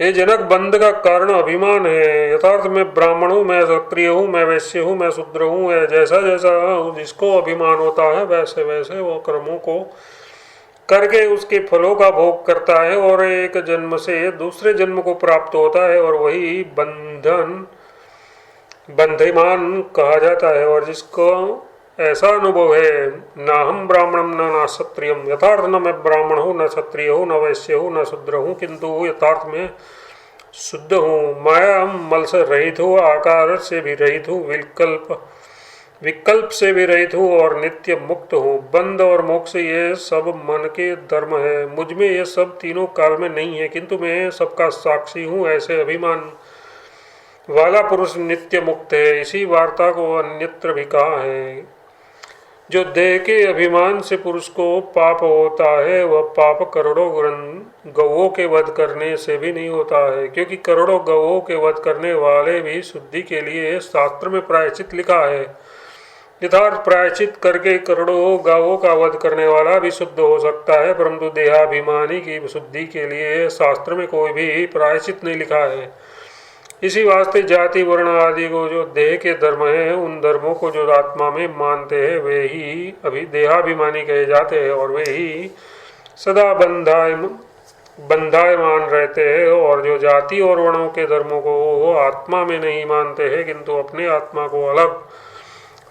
हे जनक, बंध का कारण अभिमान है। यथार्थ मैं ब्राह्मण हूँ, मैं क्षत्रिय हूँ, मैं वैश्य हूँ, मैं शूद्र हूँ। जैसा जैसा जिसको अभिमान होता है वैसे वैसे वो कर्मों को करके उसके फलों का भोग करता है और एक जन्म से दूसरे जन्म को प्राप्त होता है, और वही बंधमान कहा जाता है। और जिसको ऐसा अनुभव है, ना हम ब्राह्मणम न क्षत्रियम, यथार्थ न मैं ब्राह्मण हूँ, न क्षत्रिय हूँ, न वैश्य हूँ, न शूद्र हूँ, किंतु यथार्थ में शुद्ध हूँ, माया मल से रहित हूँ, आकार से भी रहित हूँ, विकल्प से भी रहित हूँ और नित्य मुक्त हूँ। बंध और मोक्ष ये सब मन के धर्म है। मुझ में ये सब तीनों काल में नहीं है, किंतु मैं सबका साक्षी हूँ। ऐसे अभिमान वाला पुरुष नित्य मुक्त है। इसी वार्ता को अन्यत्र भी कहा है। जो देह के अभिमान से पुरुष को पाप होता है, वह पाप करोड़ों गौओं के वध करने से भी नहीं होता है, क्योंकि करोड़ों गौओं के वध करने वाले भी शुद्धि के लिए शास्त्र में प्रायश्चित लिखा है। यथार्थ प्रायश्चित करके करोड़ों गावों का वध करने वाला भी शुद्ध हो सकता है, परंतु देहाभिमानी की शुद्धि के लिए शास्त्र में कोई भी प्रायश्चित नहीं लिखा है। इसी वास्ते जाति वर्ण आदि को जो देह के धर्म है, उन धर्मों को जो आत्मा में मानते हैं वे ही अभी देहाभिमानी कहे जाते हैं, और वे ही सदा बंधायमान रहते हैं। और जो जाति और वर्णों के धर्मों को आत्मा में नहीं मानते हैं, किंतु अपने आत्मा को अलग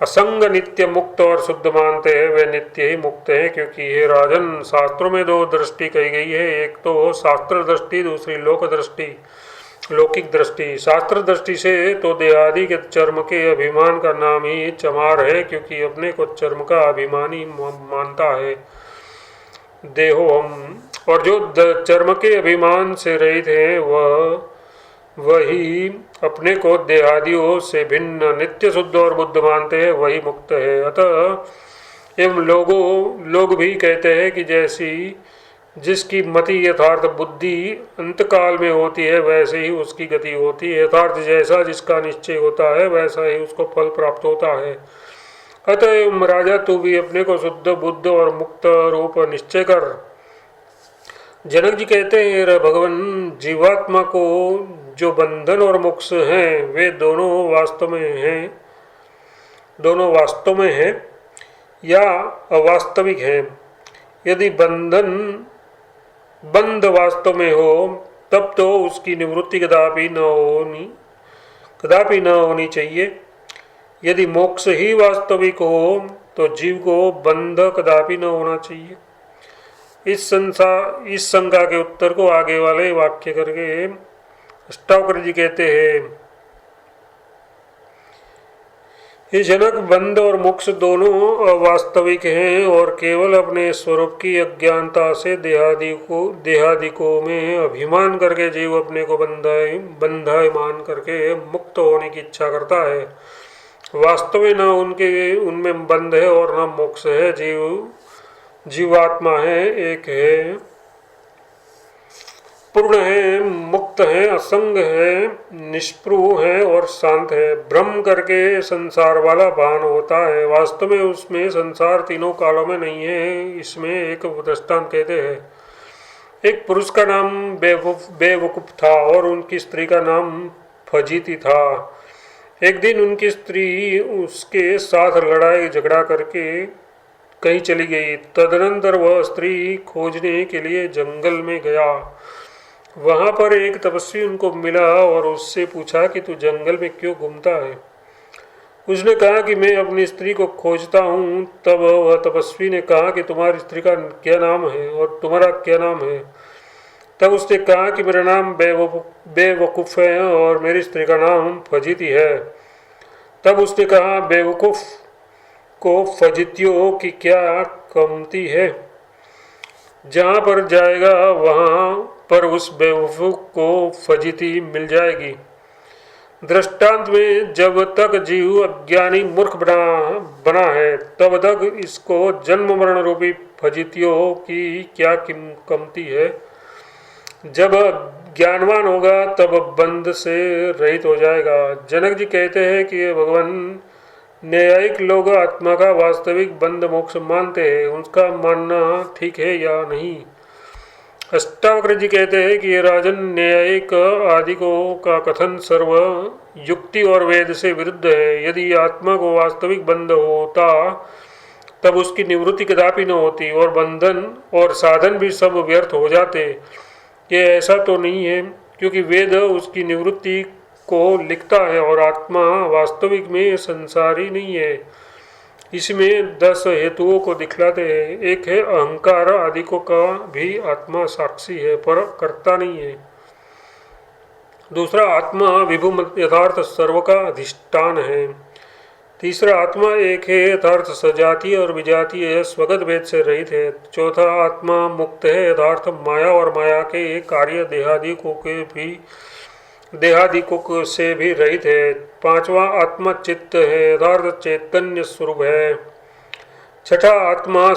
असंग नित्य मुक्त और शुद्ध मानते हैं, वे नित्य ही मुक्त हैं। क्योंकि हे राजन, शास्त्रों में 2 दृष्टि कही गई है, एक तो शास्त्र दृष्टि, दूसरी लौकिक दृष्टि। शास्त्र दृष्टि से तो देहादि के चर्म के अभिमान का नाम ही चमार है, क्योंकि अपने को चर्म का अभिमानी मानता है देहो हम, और जो चर्म के अभिमान से रहित है वही अपने को देहादियों से भिन्न नित्य शुद्ध और बुद्ध मानते हैं, वही मुक्त है। अतः एवं लोग भी कहते हैं कि जैसी जिसकी मति यथार्थ बुद्धि अंतकाल में होती है वैसे ही उसकी गति होती है। यथार्थ जैसा जिसका निश्चय होता है वैसा ही उसको फल प्राप्त होता है। अतः राजा तू भी अपने को शुद्ध बुद्ध और मुक्त रूप निश्चय कर। जनक जी कहते हैं भगवान जीवात्मा को जो बंधन और मोक्ष हैं वे दोनों वास्तव में हैं या अवास्तविक हैं। यदि बंध वास्तव में हो तब तो उसकी निवृत्ति कदापि न होनी चाहिए। यदि मोक्ष ही वास्तविक हो तो जीव को बंध कदापि न होना चाहिए। इस शंका के उत्तर को आगे वाले वाक्य करके अष्टावक्र जी कहते हैं, ये जनक बंध और मोक्ष दोनों वास्तविक हैं और केवल अपने स्वरूप की अज्ञानता से देहादिकों में अभिमान करके जीव अपने को बंधाए मान करके मुक्त होने की इच्छा करता है। वास्तव में न उनमें बंध है और न मोक्ष है। जीवात्मा है, एक है, पूर्ण है, मुक्त है, असंग है, निष्पृह है और शांत है। भ्रम करके संसार वाला भान होता है, वास्तव में उसमें संसार तीनों कालों में नहीं है। इसमें एक दृष्टांत कहते हैं, एक पुरुष का नाम बेवकूफ था और उनकी स्त्री का नाम फजीती था। एक दिन उनकी स्त्री उसके साथ लड़ाई झगड़ा करके कहीं चली गई। तदनंतर वह स्त्री खोजने के लिए जंगल में गया। वहां पर एक तपस्वी उनको मिला और उससे पूछा कि तू जंगल में क्यों घूमता है। उसने कहा कि मैं अपनी स्त्री को खोजता हूँ। तब वह तपस्वी ने कहा कि तुम्हारी स्त्री का क्या नाम है और तुम्हारा क्या नाम है। तब उसने कहा कि मेरा नाम बेवकूफ है और मेरी स्त्री का नाम फजीती है। तब उसने कहा, बेवकूफ को फजीतियों की क्या कमती है। जहाँ पर जाएगा वहाँ पर उस बेवकूफ को फजीती मिल जाएगी। दृष्टांत में जब तक जीव अज्ञानी मूर्ख बना है तब तक इसको जन्म मरण रूपी फजीतियों की क्या कमती है। जब ज्ञानवान होगा तब बंध से रहित हो जाएगा। जनक जी कहते हैं कि भगवान न्यायिक लोग आत्मा का वास्तविक बंध मोक्ष मानते हैं, उसका मानना ठीक है या नहीं। अष्टावक्र जी कहते हैं कि राजन, न्यायिक आदिकों का कथन सर्व युक्ति और वेद से विरुद्ध है। यदि आत्मा को वास्तविक बंध होता तब उसकी निवृत्ति कदापि न होती और बंधन और साधन भी सब व्यर्थ हो जाते। ये ऐसा तो नहीं है, क्योंकि वेद उसकी निवृत्ति को लिखता है और आत्मा वास्तविक में संसारी नहीं है। इसमें 10 हेतुओं को दिखलाते हैं। एक है अहंकार आदि को का भी आत्मा साक्षी है पर कर्ता नहीं है। दूसरा, आत्मा विभु यथार्थ सर्व का अधिष्ठान है। तीसरा, आत्मा एक है, यथार्थ सजातीय और विजातीय स्वगत भेद से रहित है। चौथा, आत्मा मुक्त है, यथार्थ माया और माया के कार्य देहादिकों से भी रहित है। पांचवा, आत्मा चित्त है, यथार्थ चैतन्य स्वरूप है। छठा, आत्मा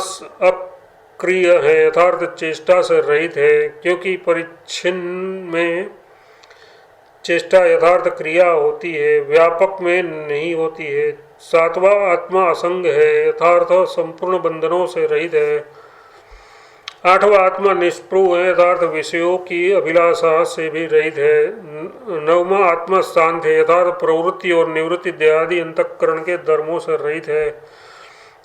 अक्रिय है, यथार्थ चेष्टा से रहित है, क्योंकि परिच्छिन्न में चेष्टा यथार्थ क्रिया होती है, व्यापक में नहीं होती है। सातवां, आत्मा असंग है, यथार्थ संपूर्ण बंधनों से रहित है। आठवां, आत्मा निष्पृह है, यथार्थ विषयों की अभिलाषा से भी रहित है। नौवां, आत्मा शांत है, यथार्थ प्रवृत्ति और निवृत्ति देहादि अंतःकरण के धर्मों से रहित है।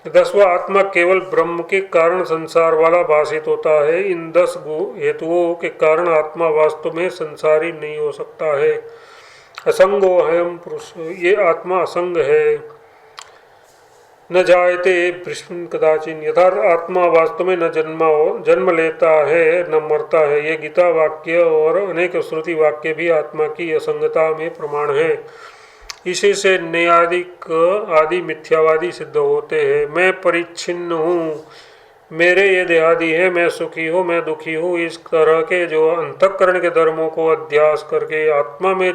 10वां, आत्मा केवल ब्रह्म के कारण संसार वाला भाषित होता है। इन 10 हेतुओं के कारण आत्मा वास्तव में संसारी नहीं हो सकता है। असंगो अहम पुरुष, ये आत्मा असंग है। न जायते भ्रष्टं कदाचिन, यथार्थ आत्मा वास्तव में न जन्म लेता है न मरता है। ये गीता वाक्य और अनेक श्रुति वाक्य भी आत्मा की असंगता में प्रमाण है। इसी से न्यायादिक आदि मिथ्यावादी सिद्ध होते हैं। मैं परिच्छिन्न हूँ, मेरे ये देहादि है, मैं सुखी हूँ, मैं दुखी हूँ, इस तरह के जो अंतःकरण के धर्मों को अध्यास करके आत्मा में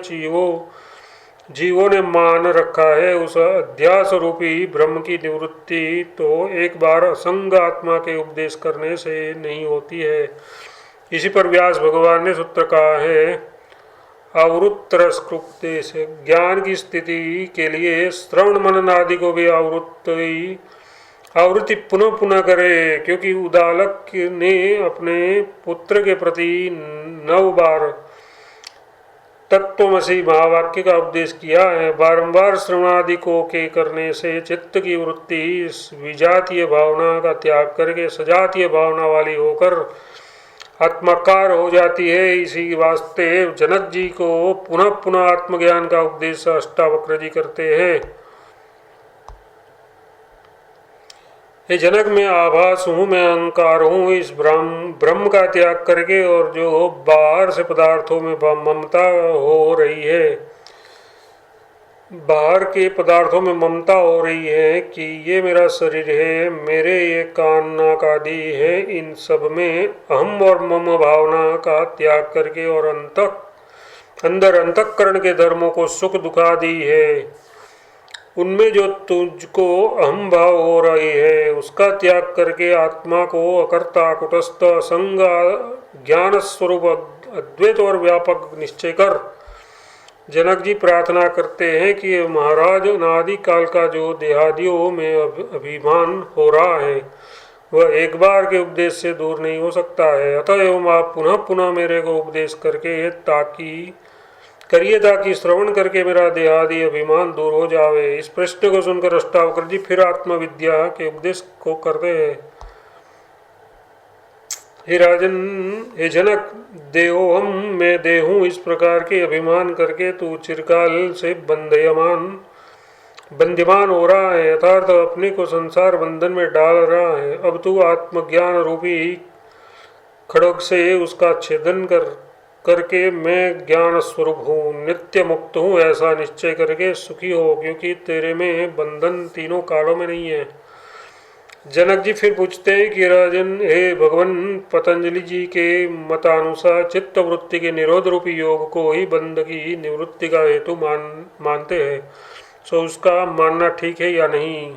जीवों ने मान रखा है, उस अध्यास रूपी ब्रह्म की निवृत्ति तो एक बार असंग आत्मा के उपदेश करने से नहीं होती है। इसी पर व्यास भगवान ने सूत्र कहा है, आवृत्तरसकृत्य से ज्ञान की स्थिति के लिए श्रवण मनन आदि को भी आवृत्ति पुनः पुनः करे, क्योंकि उदालक ने अपने पुत्र के प्रति 9 बार तत्त्वमसि महावाक्य का उपदेश किया है। बारंबार श्रवणादि को के करने से चित्त की वृत्ति विजातीय भावना का त्याग करके सजातीय भावना वाली होकर आत्माकार हो जाती है। इसी वास्ते जनक जी को पुनः पुनः आत्मज्ञान का उपदेश अष्टावक्र जी करते हैं। हे जनक, मैं आभास हूँ, मैं अहंकार हूँ, इस ब्रह्म का त्याग करके और जो बाहर से पदार्थों में ममता हो रही है, बाहर के पदार्थों में ममता हो रही है कि ये मेरा शरीर है, मेरे ये कान नाक आदि है, इन सब में अहम और मम भावना का त्याग करके और अंदर अंतःकरण के धर्मों को सुख दुखादि है, उनमें जो तुझको अहम भाव हो रही है उसका त्याग करके आत्मा को अकर्ता कुटस्थ असंग ज्ञान स्वरूप अद्वैत और व्यापक निश्चय कर। जनक जी प्रार्थना करते हैं कि महाराज, अनादि काल का जो देहादियों में अभिमान हो रहा है वह एक बार के उपदेश से दूर नहीं हो सकता है। अतएव आप पुनः पुनः मेरे को उपदेश करके ताकि श्रवण करके मेरा देहादि अभिमान दूर हो जावे। इस प्रश्न को सुनकर अष्टावक्र जी फिर आत्मविद्या के उपदेश को करते हैं। हे राजन, हे जनक, देहोहम मैं देहूँ इस प्रकार के अभिमान करके तू चिरकाल से बंध्यमान हो रहा है, अर्थात अपने को संसार बंधन में डाल रहा है। अब तू आत्मज्ञान रूपी खड्ग से उसका छेदन करके मैं ज्ञान स्वरूप हूँ, नित्य मुक्त हूँ, ऐसा निश्चय करके सुखी हो, क्योंकि तेरे में बंधन तीनों कालों में नहीं है। जनक जी फिर पूछते हैं कि राजन, हे भगवान, पतंजलि जी के मतानुसार चित्त वृत्ति के निरोध रूपी योग को ही बंध की निवृत्ति का हेतु मानते हैं, सो उसका मानना ठीक है या नहीं?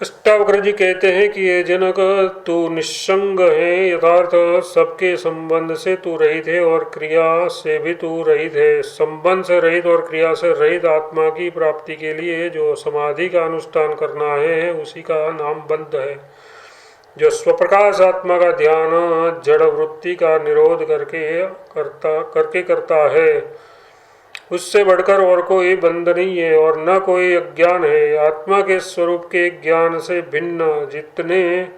अष्टावक्र जी कहते हैं कि ये जनक, तू निस्संग है, यथार्थ सबके संबंध से तू रहित है और क्रिया से भी तू रहित है। संबंध से रहित और क्रिया से रहित आत्मा की प्राप्ति के लिए जो समाधि का अनुष्ठान करना है उसी का नाम बंध है। जो स्वप्रकाश आत्मा का ध्यान जड़ वृत्ति का निरोध करके करता है, उससे बढ़कर और कोई बंध नहीं है और न कोई अज्ञान है। आत्मा के स्वरूप के ज्ञान से भिन्न जितने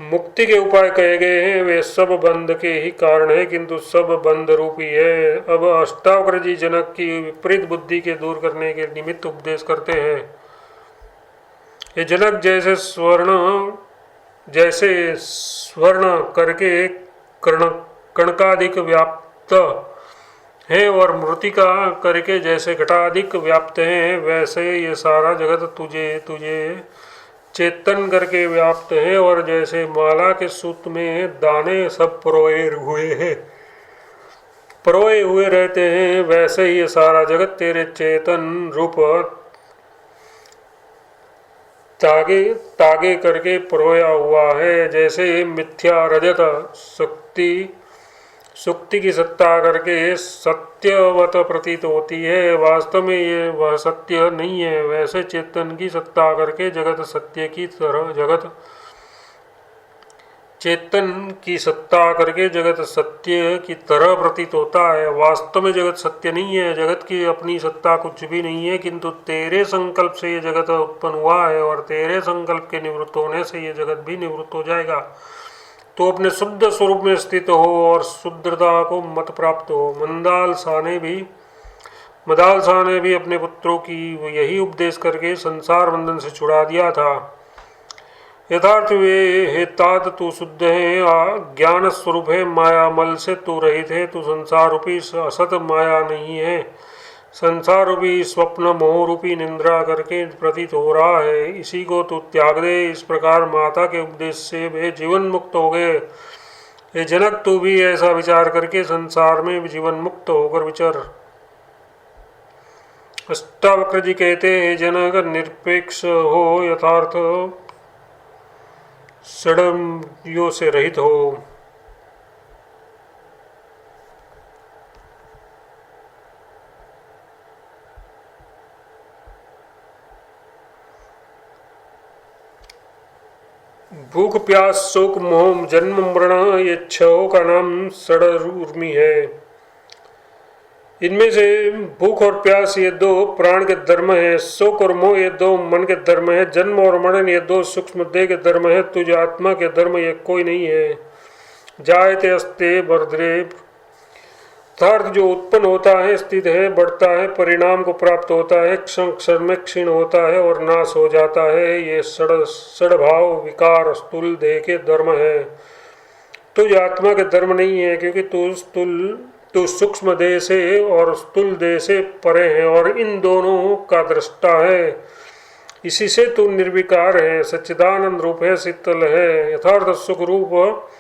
मुक्ति के उपाय कहे गए हैं वे सब बंध के ही कारण है, किंतु सब बंध रूपी है। अब अष्टावक्र जी जनक की विपरीत बुद्धि के दूर करने के निमित्त उपदेश करते हैं। ये जनक, जैसे स्वर्ण करके कणकाधिक व्याप्त है और मृतिका करके जैसे घटाधिक व्याप्त है, वैसे ये सारा जगत तुझे चेतन करके व्याप्त है। और जैसे माला के सूत में दाने सब परोए हुए रहते हैं, वैसे ही ये सारा जगत तेरे चेतन रूप तागे करके परोया हुआ है। जैसे मिथ्या रजत सुक्ति की सत्ता करके सत्यवत प्रतीत होती है, वास्तव में ये वह सत्य नहीं है, वैसे चेतन की सत्ता करके जगत सत्य की तरह प्रतीत होता है। वास्तव में जगत सत्य नहीं है, जगत की अपनी सत्ता कुछ भी नहीं है, किंतु तेरे संकल्प से ये जगत उत्पन्न हुआ है और तेरे संकल्प के निवृत्त होने से ये जगत भी निवृत्त हो जाएगा। तो अपने शुद्ध स्वरूप में स्थित हो और शुद्धता को मत प्राप्त हो। मदाल शाह ने भी अपने पुत्रों की यही उपदेश करके संसार बंधन से छुड़ा दिया था। यथार्थ वे हे तात, तू शुद्ध है, ज्ञान स्वरूप है, माया मल से तू रहित है, तू संसार रूपी असत माया नहीं है। संसार रूपी स्वप्न मोह रूपी निंद्रा करके प्रतीत हो रहा है, इसी को तू त्याग दे। इस प्रकार माता के उपदेश से वे जीवन मुक्त हो गए। हे जनक, तू भी ऐसा विचार करके संसार में जीवन मुक्त होकर विचर। अष्टावक्र जी कहते हैं, जनक निरपेक्ष हो, यथार्थ षड्यों से रहित हो। भूख प्यास शोक मोह जन्म मरण, ये छहों का नाम षड्ऊर्मी है। इनमें से भूख और प्यास ये दो प्राण के धर्म है, शोक और मोह ये दो मन के धर्म है, जन्म और मरण ये दो सूक्ष्म देह के धर्म है, तुझ आत्मा के धर्म ये कोई नहीं है। जायते अस्ते बर्धरे, यथार्थ जो उत्पन्न होता है, स्थित है, बढ़ता है, परिणाम को प्राप्त होता है, क्षण क्षण में क्षीण होता है और नाश हो जाता है, ये षड्भाव विकार स्थूल देह के धर्म है। तुझ आत्मा के धर्म नहीं है, क्योंकि तू सूक्ष्म देह से और स्थूल देह से परे है और इन दोनों का दृष्टा है। इसी से तू निर्विकार है, सच्चिदानंद रूप है, शीतल है, यथार्थ सुख रूप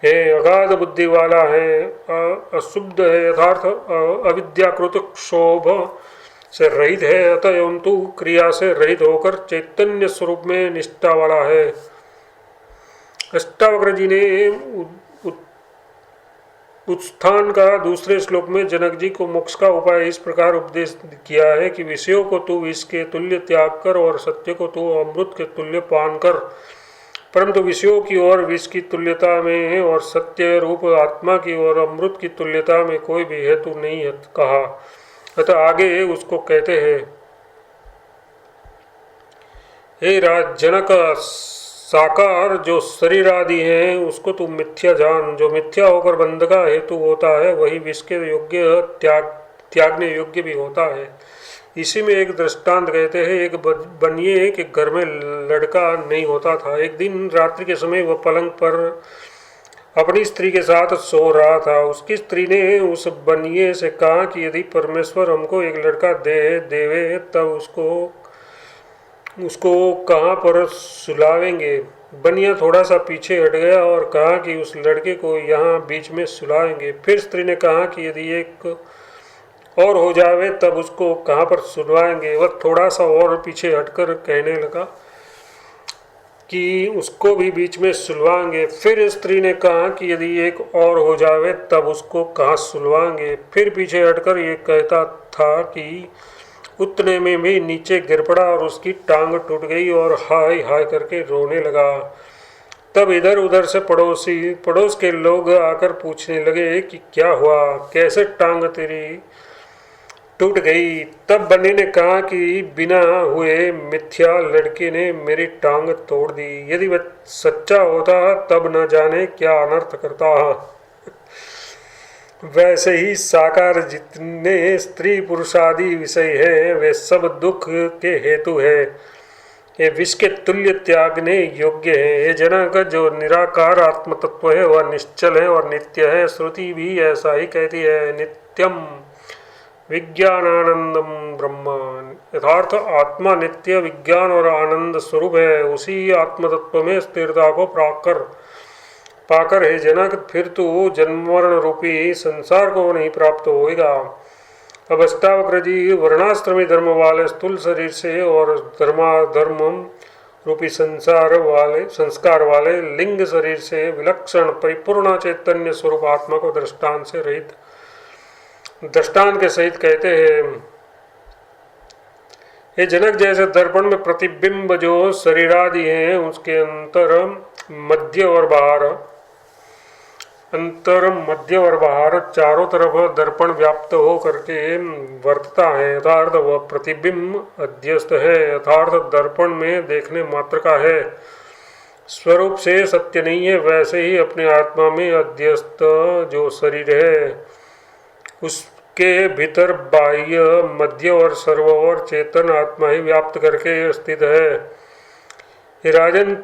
है, अगाध बुद्धि वाला है, अशुद्ध है, यथार्थ अविद्याकृत क्षोभ से रहित है, अतएव तू क्रिया से रहित होकर चैतन्य स्वरूप में निष्ठा वाला है। अष्टावक्र जी ने उत्थान का दूसरे श्लोक में जनक जी को मोक्ष का उपाय इस प्रकार उपदेश किया है कि विषयों को तू विष के तुल्य त्याग कर और सत्य को तू अमृत के तुल्य पान कर, परंतु विषयों की ओर विष की तुल्यता में है और सत्य रूप आत्मा की ओर अमृत की तुल्यता में कोई भी हेतु नहीं है कहा। अतः आगे उसको कहते हैं, हे जनक, साकार जो शरीर आदि है उसको तू मिथ्या जान। जो मिथ्या होकर बंध का हेतु होता है वही विष के योग्य त्यागने योग्य भी होता है। इसी में एक दृष्टांत कहते हैं, एक बनिए के घर में लड़का नहीं होता था। एक दिन रात्रि के समय वह पलंग पर अपनी स्त्री के साथ सो रहा था। उसकी स्त्री ने उस बनिए से कहा कि यदि परमेश्वर हमको एक लड़का देवे तब उसको कहाँ पर सुलावेंगे। बनिया थोड़ा सा पीछे हट गया और कहा कि उस लड़के को यहाँ बीच में सुलाएंगे। फिर स्त्री ने कहा कि यदि एक और हो जावे तब उसको कहाँ पर सुलवाएंगे। वह थोड़ा सा और पीछे हटकर कहने लगा कि उसको भी बीच में सुलवाएंगे। फिर स्त्री ने कहा कि यदि एक और हो जावे तब उसको कहाँ सुलवाएंगे। फिर पीछे हटकर ये कहता था कि उतने में भी नीचे गिर पड़ा और उसकी टांग टूट गई और हाय हाय करके रोने लगा। तब इधर उधर से पड़ोस के लोग आकर पूछने लगे कि क्या हुआ, कैसे टांग तेरी टूट गई। तब बन्नी ने कहा कि बिना हुए मिथ्या लड़के ने मेरी टांग तोड़ दी। यदि वह सच्चा होता तब न जाने क्या अनर्थ करता। वैसे ही साकार जितने स्त्री पुरुष आदि विषय है वे सब दुख के हेतु है, ये विष के तुल्य त्यागने योग्य है। ये जनक, जो निराकार आत्म तत्व है वह निश्चल है और नित्य है। श्रुति भी ऐसा ही कहती है, नित्यम विज्ञानानंदम ब्रह्म। यथार्थ आत्मा नित्य विज्ञान और आनंद स्वरूप है। उसी आत्म तत्व में स्थिरता को पाकर हे जनक, फिर तू जन्म मरण रूपी संसार को नहीं प्राप्त होएगा। अब अष्टावक्र जी वर्णाश्रमी धर्म वाले स्थूल शरीर से और धर्म रूपी संस्कार वाले लिंग शरीर से विलक्षण परिपूर्ण चैतन्य स्वरूप आत्मा को दृष्टांत के सहित कहते हैं, हे जनक, जैसे दर्पण में प्रतिबिंब जो शरीरादि है उसके अंतर मध्य और बाहर चारों तरफ दर्पण व्याप्त हो करके वर्तता है। यथार्थ वह प्रतिबिंब अध्यस्त है, यथार्थ दर्पण में देखने मात्र का है, स्वरूप से सत्य नहीं है। वैसे ही अपने आत्मा में अध्यस्त जो शरीर है उसके भीतर बाह्य मध्य और सर्व और चेतन आत्मा ही व्याप्त करके स्थित है। राजन,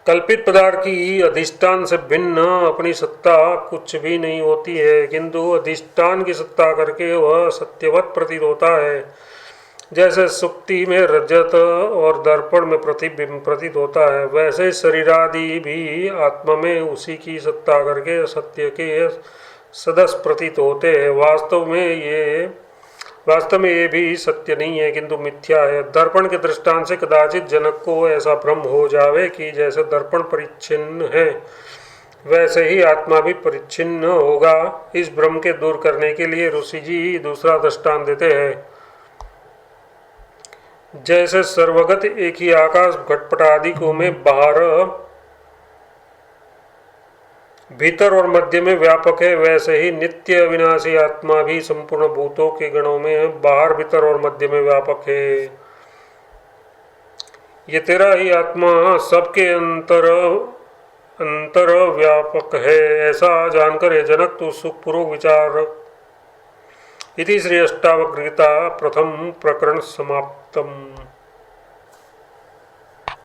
कल्पित पदार्थ की अधिष्ठान से भिन्न अपनी सत्ता कुछ भी नहीं होती है, किंतु अधिष्ठान की सत्ता करके वह सत्यवत प्रतीत होता है। जैसे सुक्ति में रजत और दर्पण में प्रतिबिंब प्रतीत होता है, वैसे शरीरादि भी आत्मा में उसी की सत्ता करके सत्य के सदस्य प्रतीत होते हैं। वास्तव में ये भी सत्य नहीं है, किंतु मिथ्या है। दर्पण के दृष्टांत से कदाचित जनक को ऐसा भ्रम हो जावे कि जैसे दर्पण परिच्छिन्न है, वैसे ही आत्मा भी परिच्छिन्न होगा। इस भ्रम के दूर करने के लिए ऋषि जी दूसरा दृष्टांत देते हैं। जैसे सर्वगत एक ही आकाश घटपट आदि को में बाहर भीतर और मध्य में व्यापक है, वैसे ही नित्य अविनाशी आत्मा भी संपूर्ण भूतों के गणों में बाहर भीतर और मध्य में व्यापक है। ये तेरा ही आत्मा सबके अंतर व्यापक है, ऐसा जानकर हे जनक तू सुखपूर्वक विचार। इति श्री अष्टावक्र गीता प्रथम प्रकरण समाप्तम।